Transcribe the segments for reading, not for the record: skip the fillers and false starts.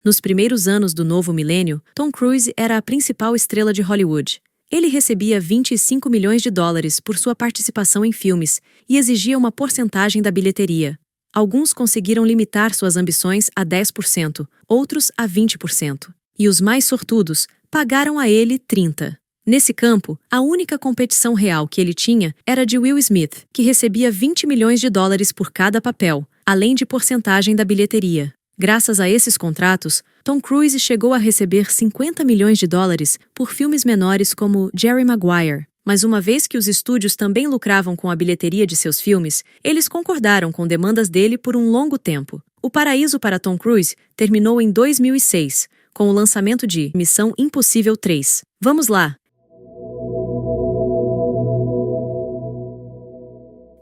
Nos primeiros anos do novo milênio, Tom Cruise era a principal estrela de Hollywood. Ele recebia 25 milhões de dólares por sua participação em filmes e exigia uma porcentagem da bilheteria. Alguns conseguiram limitar suas ambições a 10%, outros a 20%. E os mais sortudos pagaram a ele 30%. Nesse campo, a única competição real que ele tinha era de Will Smith, que recebia 20 milhões de dólares por cada papel, além de porcentagem da bilheteria. Graças a esses contratos, Tom Cruise chegou a receber 50 milhões de dólares por filmes menores como Jerry Maguire. Mas uma vez que os estúdios também lucravam com a bilheteria de seus filmes, eles concordaram com demandas dele por um longo tempo. O paraíso para Tom Cruise terminou em 2006, com o lançamento de Missão Impossível 3. Vamos lá!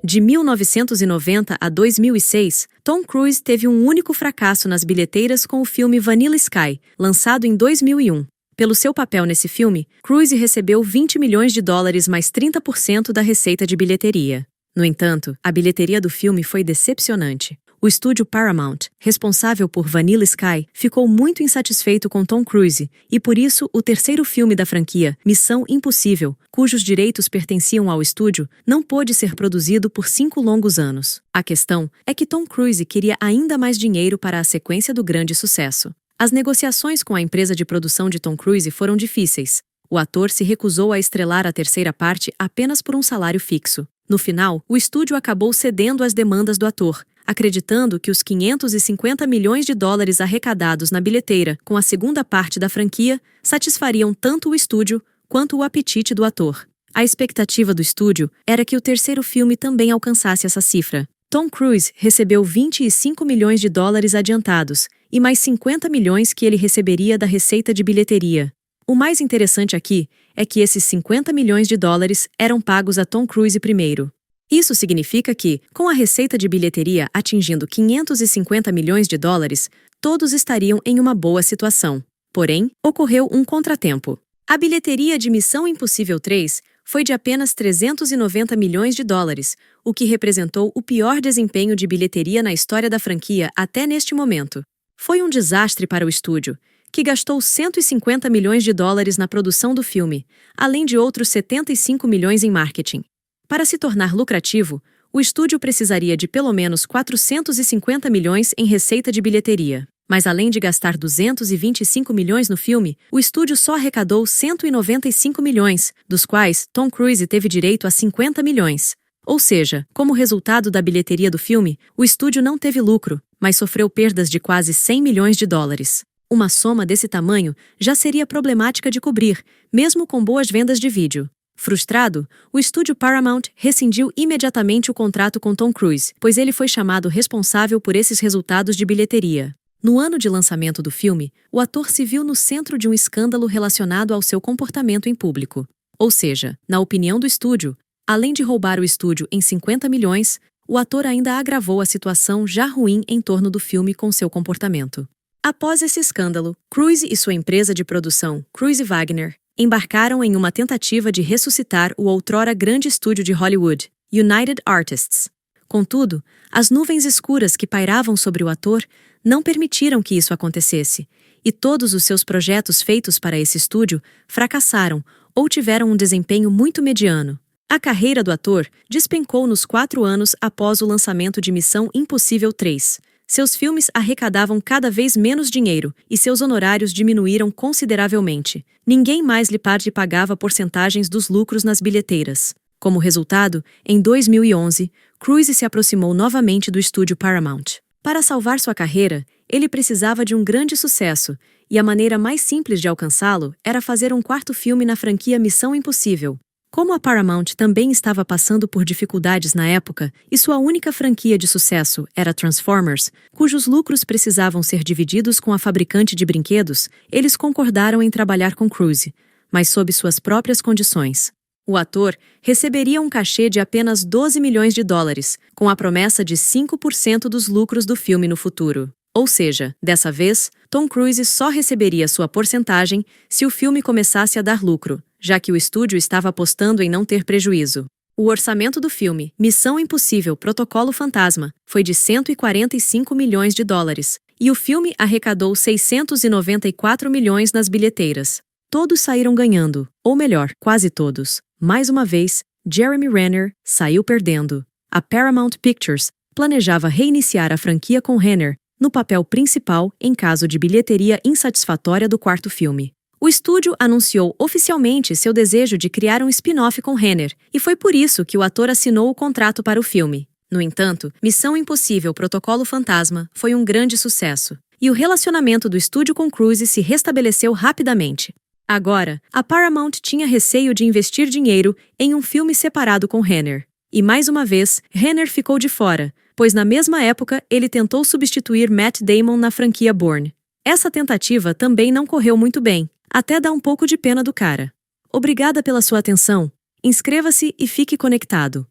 De 1990 a 2006, Tom Cruise teve um único fracasso nas bilheteiras com o filme Vanilla Sky, lançado em 2001. Pelo seu papel nesse filme, Cruise recebeu 20 milhões de dólares mais 30% da receita de bilheteria. No entanto, a bilheteria do filme foi decepcionante. O estúdio Paramount, responsável por Vanilla Sky, ficou muito insatisfeito com Tom Cruise, e por isso o terceiro filme da franquia, Missão Impossível, cujos direitos pertenciam ao estúdio, não pôde ser produzido por 5 longos anos. A questão é que Tom Cruise queria ainda mais dinheiro para a sequência do grande sucesso. As negociações com a empresa de produção de Tom Cruise foram difíceis. O ator se recusou a estrelar a terceira parte apenas por um salário fixo. No final, o estúdio acabou cedendo às demandas do ator, acreditando que os 550 milhões de dólares arrecadados na bilheteira com a segunda parte da franquia satisfariam tanto o estúdio quanto o apetite do ator. A expectativa do estúdio era que o terceiro filme também alcançasse essa cifra. Tom Cruise recebeu 25 milhões de dólares adiantados e mais 50 milhões que ele receberia da receita de bilheteria. O mais interessante aqui é que esses 50 milhões de dólares eram pagos a Tom Cruise primeiro. Isso significa que, com a receita de bilheteria atingindo 550 milhões de dólares, todos estariam em uma boa situação. Porém, ocorreu um contratempo. A bilheteria de Missão Impossível 3 foi de apenas 390 milhões de dólares, o que representou o pior desempenho de bilheteria na história da franquia até neste momento. Foi um desastre para o estúdio, que gastou 150 milhões de dólares na produção do filme, além de outros 75 milhões em marketing. Para se tornar lucrativo, o estúdio precisaria de pelo menos 450 milhões em receita de bilheteria. Mas além de gastar 225 milhões no filme, o estúdio só arrecadou 195 milhões, dos quais Tom Cruise teve direito a 50 milhões. Ou seja, como resultado da bilheteria do filme, o estúdio não teve lucro, mas sofreu perdas de quase 100 milhões de dólares. Uma soma desse tamanho já seria problemática de cobrir, mesmo com boas vendas de vídeo. Frustrado, o estúdio Paramount rescindiu imediatamente o contrato com Tom Cruise, pois ele foi chamado responsável por esses resultados de bilheteria. No ano de lançamento do filme, o ator se viu no centro de um escândalo relacionado ao seu comportamento em público. Ou seja, na opinião do estúdio, além de roubar o estúdio em 50 milhões, o ator ainda agravou a situação já ruim em torno do filme com seu comportamento. Após esse escândalo, Cruise e sua empresa de produção, Cruise Wagner, embarcaram em uma tentativa de ressuscitar o outrora grande estúdio de Hollywood, United Artists. Contudo, as nuvens escuras que pairavam sobre o ator não permitiram que isso acontecesse, e todos os seus projetos feitos para esse estúdio fracassaram ou tiveram um desempenho muito mediano. A carreira do ator despencou nos 4 anos após o lançamento de Missão Impossível 3. Seus filmes arrecadavam cada vez menos dinheiro e seus honorários diminuíram consideravelmente. Ninguém mais lhe pagava porcentagens dos lucros nas bilheteiras. Como resultado, em 2011, Cruise se aproximou novamente do estúdio Paramount. Para salvar sua carreira, ele precisava de um grande sucesso, e a maneira mais simples de alcançá-lo era fazer um 4º filme na franquia Missão Impossível. Como a Paramount também estava passando por dificuldades na época e sua única franquia de sucesso era Transformers, cujos lucros precisavam ser divididos com a fabricante de brinquedos, eles concordaram em trabalhar com Cruise, mas sob suas próprias condições. O ator receberia um cachê de apenas 12 milhões de dólares, com a promessa de 5% dos lucros do filme no futuro. Ou seja, dessa vez, Tom Cruise só receberia sua porcentagem se o filme começasse a dar lucro, já que o estúdio estava apostando em não ter prejuízo. O orçamento do filme, Missão Impossível Protocolo Fantasma, foi de 145 milhões de dólares, e o filme arrecadou 694 milhões nas bilheteiras. Todos saíram ganhando, ou melhor, quase todos. Mais uma vez, Jeremy Renner saiu perdendo. A Paramount Pictures planejava reiniciar a franquia com Renner no papel principal em caso de bilheteria insatisfatória do quarto filme. O estúdio anunciou oficialmente seu desejo de criar um spin-off com Renner, e foi por isso que o ator assinou o contrato para o filme. No entanto, Missão Impossível Protocolo Fantasma foi um grande sucesso, e o relacionamento do estúdio com Cruise se restabeleceu rapidamente. Agora, a Paramount tinha receio de investir dinheiro em um filme separado com Renner. E mais uma vez, Renner ficou de fora, pois na mesma época ele tentou substituir Matt Damon na franquia Bourne. Essa tentativa também não correu muito bem, até dá um pouco de pena do cara. Obrigada pela sua atenção. Inscreva-se e fique conectado.